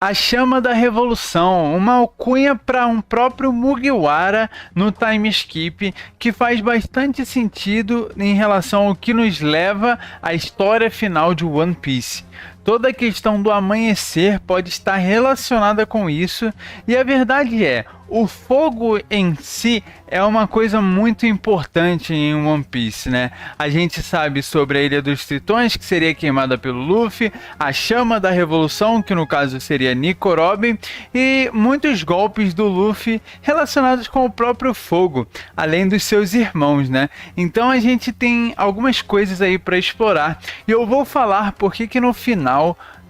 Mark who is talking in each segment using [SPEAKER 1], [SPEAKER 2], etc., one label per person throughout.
[SPEAKER 1] A Chama da Revolução, uma alcunha para um próprio Mugiwara no time skip, que faz bastante sentido em relação ao que nos leva à história final de One Piece. Toda a questão do amanhecer pode estar relacionada com isso, e a verdade é, o fogo em si é uma coisa muito importante em One Piece, né? A gente sabe sobre a Ilha dos Tritões, que seria queimada pelo Luffy, a Chama da Revolução, que no caso seria Nico Robin, e muitos golpes do Luffy relacionados com o próprio fogo, além dos seus irmãos, né? Então a gente tem algumas coisas aí para explorar, e eu vou falar porque que no final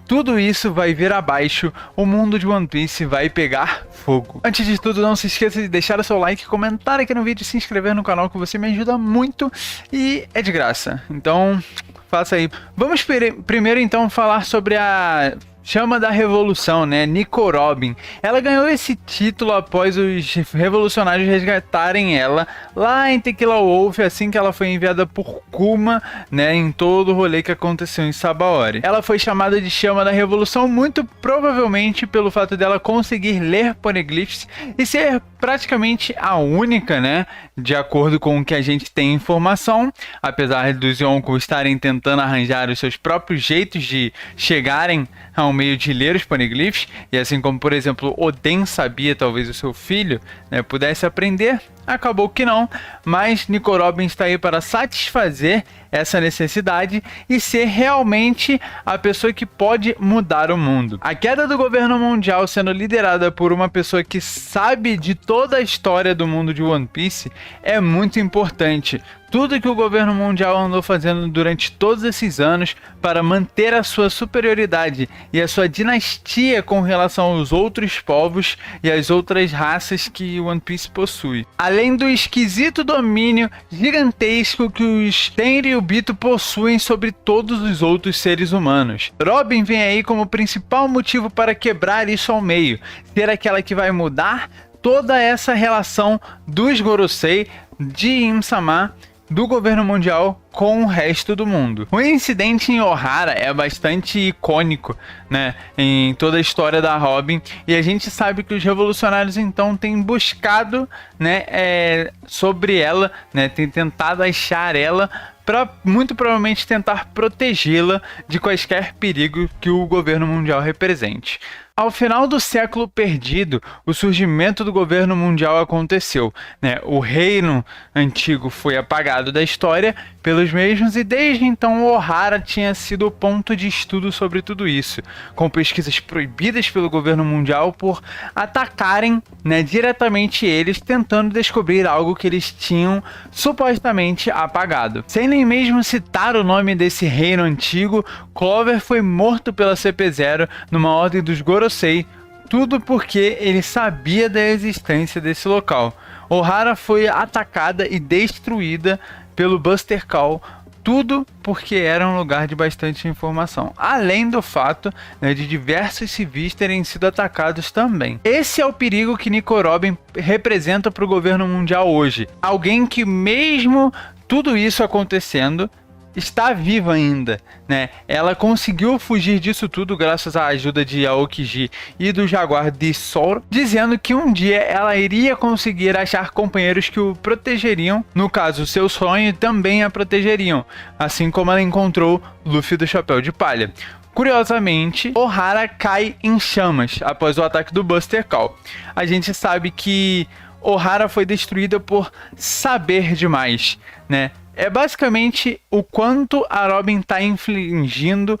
[SPEAKER 1] tudo isso vai vir abaixo, o mundo de One Piece vai pegar fogo. Antes de tudo, não se esqueça de deixar o seu like, comentar aqui no vídeo e se inscrever no canal, que você me ajuda muito e é de graça. Então, faça aí. Vamos primeiro então falar sobre a Chama da Revolução, né? Nico Robin. Ela ganhou esse título após os revolucionários resgatarem ela lá em Tequila Wolf, assim que ela foi enviada por Kuma, né? Em todo o rolê que aconteceu em Sabaody. Ela foi chamada de Chama da Revolução muito provavelmente pelo fato dela conseguir ler poneglyphs e ser praticamente a única, né? De acordo com o que a gente tem informação, apesar dos Yonko estarem tentando arranjar os seus próprios jeitos de chegarem ao meio de ler os poneglyphs, e assim como, por exemplo, Oden sabia, talvez o seu filho, né, pudesse aprender, acabou que não, mas Nico Robin está aí para satisfazer essa necessidade e ser realmente a pessoa que pode mudar o mundo. A queda do governo mundial sendo liderada por uma pessoa que sabe de toda a história do mundo de One Piece é muito importante. Tudo que o governo mundial andou fazendo durante todos esses anos para manter a sua superioridade e a sua dinastia com relação aos outros povos e às outras raças que One Piece possui. Além do esquisito domínio gigantesco que os Tenri e o Bito possuem sobre todos os outros seres humanos. Robin vem aí como principal motivo para quebrar isso ao meio, ser aquela que vai mudar toda essa relação dos Gorosei, de Im-sama, do governo mundial com o resto do mundo. O incidente em Ohara é bastante icônico, né, em toda a história da Robin, e a gente sabe que os revolucionários então têm buscado, né, sobre ela, né, têm tentado achar ela para muito provavelmente tentar protegê-la de quaisquer perigos que o governo mundial represente. Ao final do século perdido, o surgimento do governo mundial aconteceu, né? O reino antigo foi apagado da história pelos mesmos e desde então Ohara tinha sido o ponto de estudo sobre tudo isso, com pesquisas proibidas pelo governo mundial por atacarem, né, diretamente eles, tentando descobrir algo que eles tinham supostamente apagado. Sem nem mesmo citar o nome desse reino antigo, Clover foi morto pela CP0 numa ordem dos Gorosei, tudo porque ele sabia da existência desse local. Ohara foi atacada e destruída pelo Buster Call, tudo porque era um lugar de bastante informação, além do fato, né, de diversos civis terem sido atacados também. Esse é o perigo que Nico Robin representa para o governo mundial hoje. Alguém que mesmo tudo isso acontecendo, está viva ainda, né? Ela conseguiu fugir disso tudo graças à ajuda de Aokiji e do Jaguar de Sol, dizendo que um dia ela iria conseguir achar companheiros que o protegeriam, no caso seu sonho também a protegeriam, assim como ela encontrou Luffy do Chapéu de Palha. Curiosamente, Ohara cai em chamas após o ataque do Buster Call. A gente sabe que Ohara foi destruída por saber demais, né? É basicamente o quanto a Robin está infligindo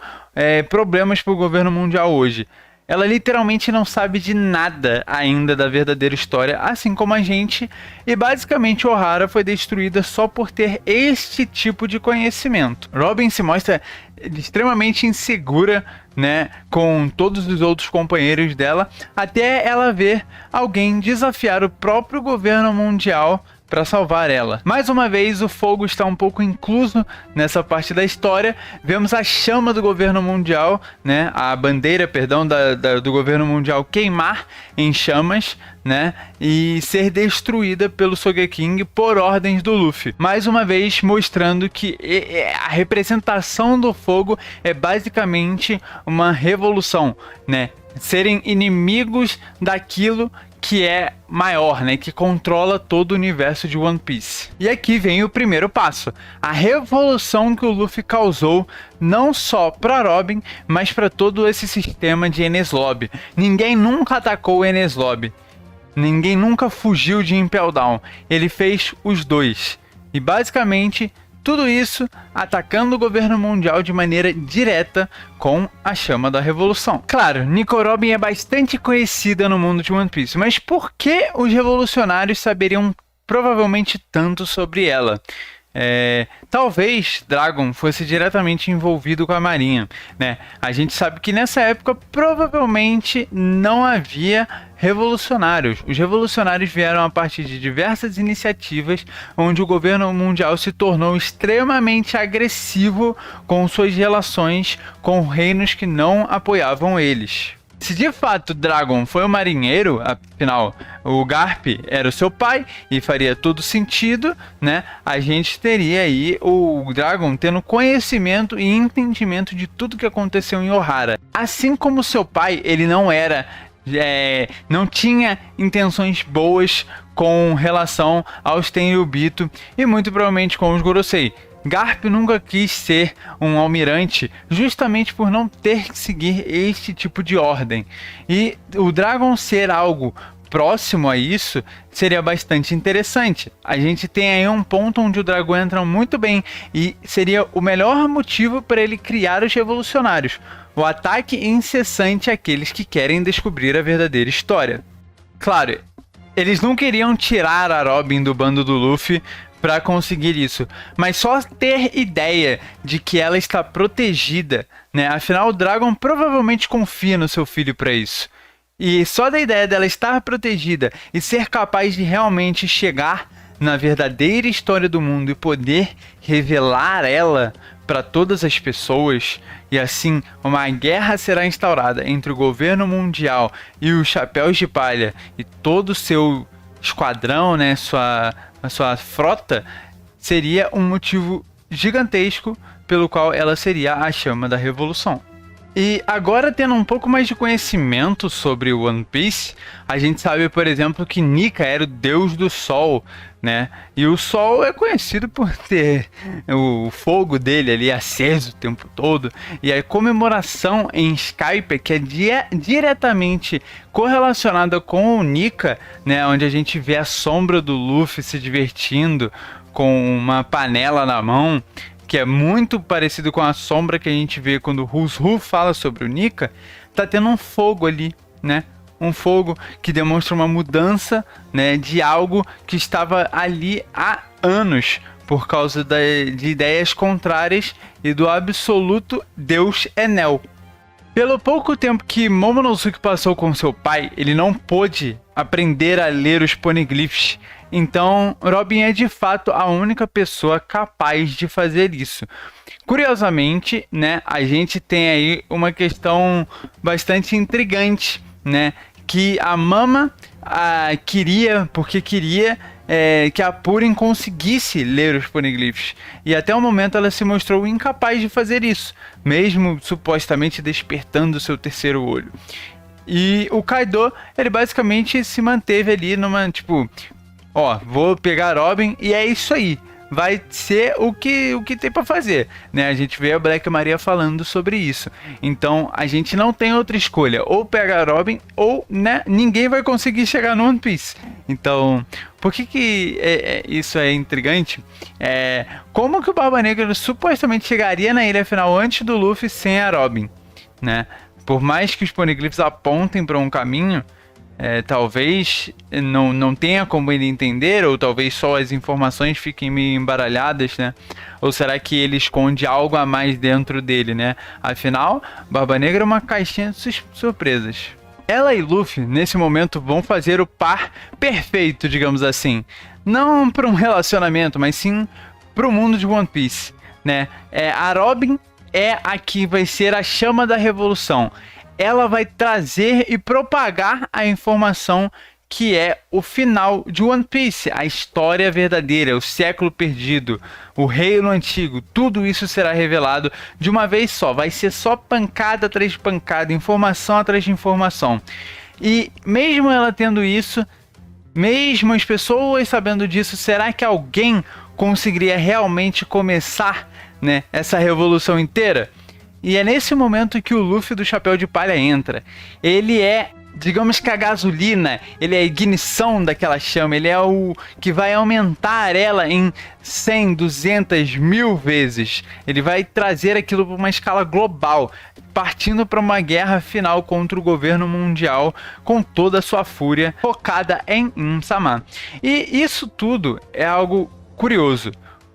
[SPEAKER 1] problemas para o governo mundial hoje. Ela literalmente não sabe de nada ainda da verdadeira história, assim como a gente, e basicamente Ohara foi destruída só por ter este tipo de conhecimento. Robin se mostra extremamente insegura, né, com todos os outros companheiros dela, até ela ver alguém desafiar o próprio governo mundial para salvar ela. Mais uma vez, o fogo está um pouco incluso nessa parte da história. Vemos a chama do governo mundial, né, a bandeira, perdão, do governo mundial queimar em chamas, né, e ser destruída pelo Sogeking por ordens do Luffy. Mais uma vez mostrando que a representação do fogo é basicamente uma revolução, né? serem inimigos daquilo que é maior, né, que controla todo o universo de One Piece. E aqui vem o primeiro passo, a revolução que o Luffy causou não só para Robin, mas para todo esse sistema de Enies Lobby. Ninguém nunca atacou Enies Lobby, ninguém nunca fugiu de Impel Down, ele fez os dois. E basicamente tudo isso atacando o governo mundial de maneira direta com a chama da revolução. Claro, Nico Robin é bastante conhecida no mundo de One Piece, mas por que os revolucionários saberiam provavelmente tanto sobre ela? Talvez Dragon fosse diretamente envolvido com a marinha, né? A gente sabe que nessa época provavelmente não havia revolucionários. Os revolucionários vieram a partir de diversas iniciativas onde o governo mundial se tornou extremamente agressivo com suas relações com reinos que não apoiavam eles. Se de fato Dragon foi um marinheiro, afinal o Garp era o seu pai e faria todo sentido, né? A gente teria aí o Dragon tendo conhecimento e entendimento de tudo que aconteceu em Ohara. Assim como seu pai, ele não tinha intenções boas com relação aos Tenryubito e muito provavelmente com os Gorosei. Garp nunca quis ser um almirante justamente por não ter que seguir este tipo de ordem. E o Dragon ser algo próximo a isso seria bastante interessante. A gente tem aí um ponto onde o Dragon entra muito bem e seria o melhor motivo para ele criar os revolucionários. O ataque incessante àqueles que querem descobrir a verdadeira história. Claro, eles não queriam tirar a Robin do bando do Luffy para conseguir isso, mas só ter ideia de que ela está protegida, né? Afinal, o Dragon provavelmente confia no seu filho para isso. E só da ideia dela estar protegida e ser capaz de realmente chegar na verdadeira história do mundo e poder revelar ela para todas as pessoas, e assim uma guerra será instaurada entre o governo mundial e os Chapéus de Palha e todo o seu esquadrão, né, a sua frota, seria um motivo gigantesco pelo qual ela seria a chama da revolução. E agora, tendo um pouco mais de conhecimento sobre o One Piece, a gente sabe, por exemplo, que Nika era o deus do sol, né? E o sol é conhecido por ter o fogo dele ali aceso o tempo todo. E a comemoração em Skype, que é diretamente correlacionada com o Nika, né? Onde a gente vê a sombra do Luffy se divertindo com uma panela na mão, que é muito parecido com a sombra que a gente vê quando o Rusru fala sobre o Nika. Tá tendo um fogo ali, né? Um fogo que demonstra uma mudança, né, de algo que estava ali há anos por causa de ideias contrárias e do absoluto Deus Enel. Pelo pouco tempo que Momonosuke passou com seu pai, ele não pôde aprender a ler os poneglyphs. Então, Robin é de fato a única pessoa capaz de fazer isso. Curiosamente, né, a gente tem aí uma questão bastante intrigante, né, que a Mama queria que a Purin conseguisse ler os poneglyphs. E até o momento ela se mostrou incapaz de fazer isso, mesmo supostamente despertando seu terceiro olho. E o Kaido, ele basicamente se manteve ali numa, tipo, ó, vou pegar Robin e é isso aí. Vai ser o que tem para fazer, né? A gente vê a Black Maria falando sobre isso. Então, a gente não tem outra escolha. Ou pega Robin, ou, né, ninguém vai conseguir chegar no One Piece. Então, por que isso é intrigante? Como que o Barba Negra supostamente chegaria na ilha final antes do Luffy sem a Robin, né? Por mais que os poneglyphs apontem para um caminho, talvez não tenha como ele entender, ou talvez só as informações fiquem meio embaralhadas, né? Ou será que ele esconde algo a mais dentro dele, né? Afinal, Barba Negra é uma caixinha de surpresas. Ela e Luffy, nesse momento, vão fazer o par perfeito, digamos assim. Não para um relacionamento, mas sim para o mundo de One Piece, né? A Robin é a que vai ser a chama da revolução. Ela vai trazer e propagar a informação que é o final de One Piece, a história verdadeira, o século perdido, o reino antigo, tudo isso será revelado de uma vez só, vai ser só pancada atrás de pancada, informação atrás de informação. E mesmo ela tendo isso, mesmo as pessoas sabendo disso, será que alguém conseguiria realmente começar, né, essa revolução inteira? E é nesse momento que o Luffy do Chapéu de Palha entra. Ele é, digamos que a gasolina, ele é a ignição daquela chama, ele é o que vai aumentar ela em 100, 200, 1000 vezes. Ele vai trazer aquilo para uma escala global, partindo para uma guerra final contra o governo mundial com toda a sua fúria focada em Im-sama. E isso tudo é algo curioso,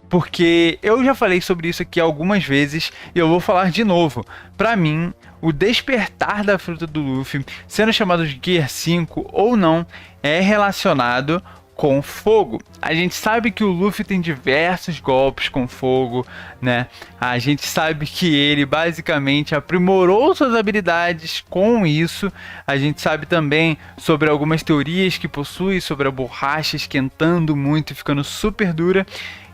[SPEAKER 1] porque eu já falei sobre isso aqui algumas vezes e eu vou falar de novo. Para mim, o despertar da fruta do Luffy, sendo chamado de Gear 5 ou não, é relacionado com fogo. A gente sabe que o Luffy tem diversos golpes com fogo, né? A gente sabe que ele basicamente aprimorou suas habilidades com isso. A gente sabe também sobre algumas teorias que possui sobre a borracha esquentando muito e ficando super dura.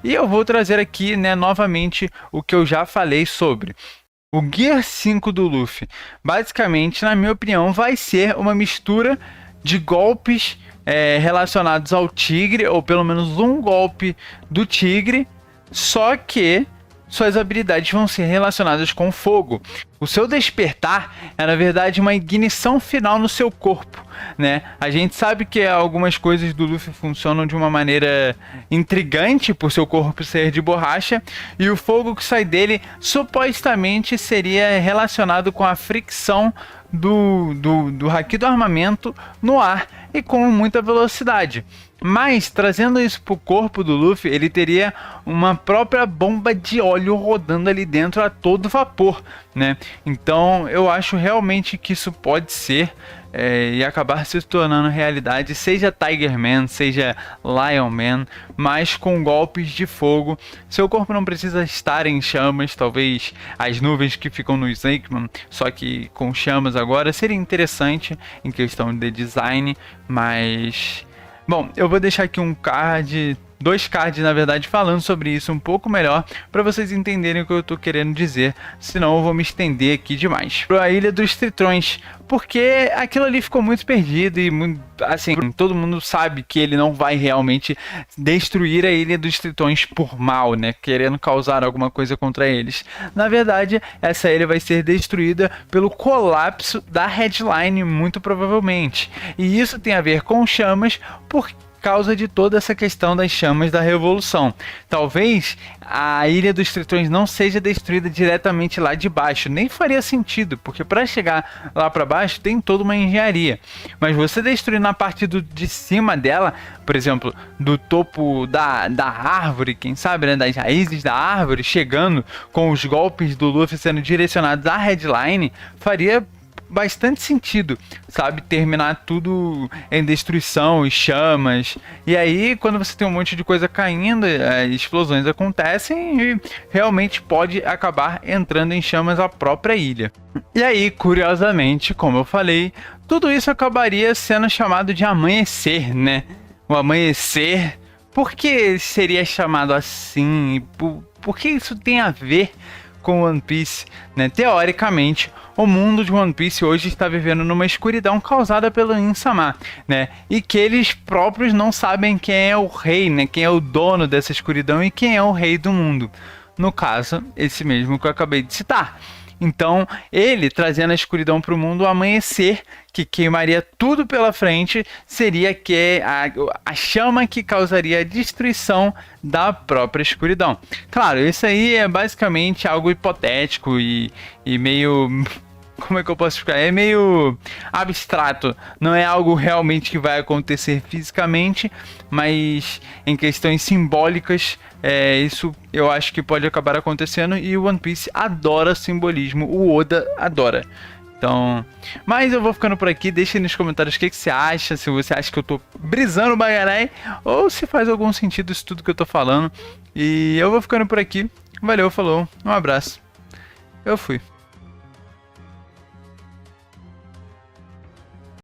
[SPEAKER 1] E eu vou trazer aqui, né, novamente o que eu já falei sobre. O Gear 5 do Luffy, basicamente, na minha opinião, vai ser uma mistura de golpes relacionados ao tigre, ou pelo menos um golpe do tigre, só que suas habilidades vão ser relacionadas com fogo. O seu despertar é, na verdade, uma ignição final no seu corpo, né? A gente sabe que algumas coisas do Luffy funcionam de uma maneira intrigante por seu corpo ser de borracha, e o fogo que sai dele supostamente seria relacionado com a fricção do haki do armamento no ar e com muita velocidade. Mas, trazendo isso para o corpo do Luffy, ele teria uma própria bomba de óleo rodando ali dentro a todo vapor, né? Então, eu acho realmente que isso pode ser e acabar se tornando realidade, seja Tiger Man, seja Lion Man, mas com golpes de fogo. Seu corpo não precisa estar em chamas, talvez as nuvens que ficam no Snake Man, só que com chamas agora, seria interessante em questão de design, mas... Bom, eu vou deixar aqui um card, 2 cards na verdade, falando sobre isso um pouco melhor, para vocês entenderem o que eu estou querendo dizer, senão eu vou me estender aqui demais. Para a Ilha dos Tritões, porque aquilo ali ficou muito perdido e assim, todo mundo sabe que ele não vai realmente destruir a Ilha dos Tritões por mal, né, querendo causar alguma coisa contra eles. Na verdade, essa ilha vai ser destruída pelo colapso da Headline, muito provavelmente. E isso tem a ver com chamas, por causa de toda essa questão das chamas da revolução. Talvez a Ilha dos Tritões não seja destruída diretamente lá de baixo, nem faria sentido, porque para chegar lá para baixo tem toda uma engenharia. Mas você destruir na parte de cima dela, por exemplo, do topo da árvore, quem sabe, né, das raízes da árvore, chegando com os golpes do Luffy sendo direcionados à Headline, faria bastante sentido, sabe, terminar tudo em destruição e chamas. E aí, quando você tem um monte de coisa caindo, as explosões acontecem e realmente pode acabar entrando em chamas a própria ilha. E aí, curiosamente, como eu falei, tudo isso acabaria sendo chamado de amanhecer, né? O amanhecer. Por que seria chamado assim? Por que isso tem a ver com One Piece, né? Teoricamente, o mundo de One Piece hoje está vivendo numa escuridão causada pelo Im-sama, né? E que eles próprios não sabem quem é o rei, né? Quem é o dono dessa escuridão e quem é o rei do mundo. No caso, esse mesmo que eu acabei de citar. Então, ele trazendo a escuridão para o mundo, o amanhecer, que queimaria tudo pela frente, seria que a chama que causaria a destruição da própria escuridão. Claro, isso aí é basicamente algo hipotético e meio... Como é que eu posso explicar? É meio abstrato, não é algo realmente que vai acontecer fisicamente, mas em questões simbólicas, isso eu acho que pode acabar acontecendo, e o One Piece adora simbolismo, o Oda adora. Então, mas eu vou ficando por aqui, deixa aí nos comentários o que você acha, se você acha que eu tô brisando bagarai, ou se faz algum sentido isso tudo que eu tô falando. E eu vou ficando por aqui, valeu, falou, um abraço, eu fui.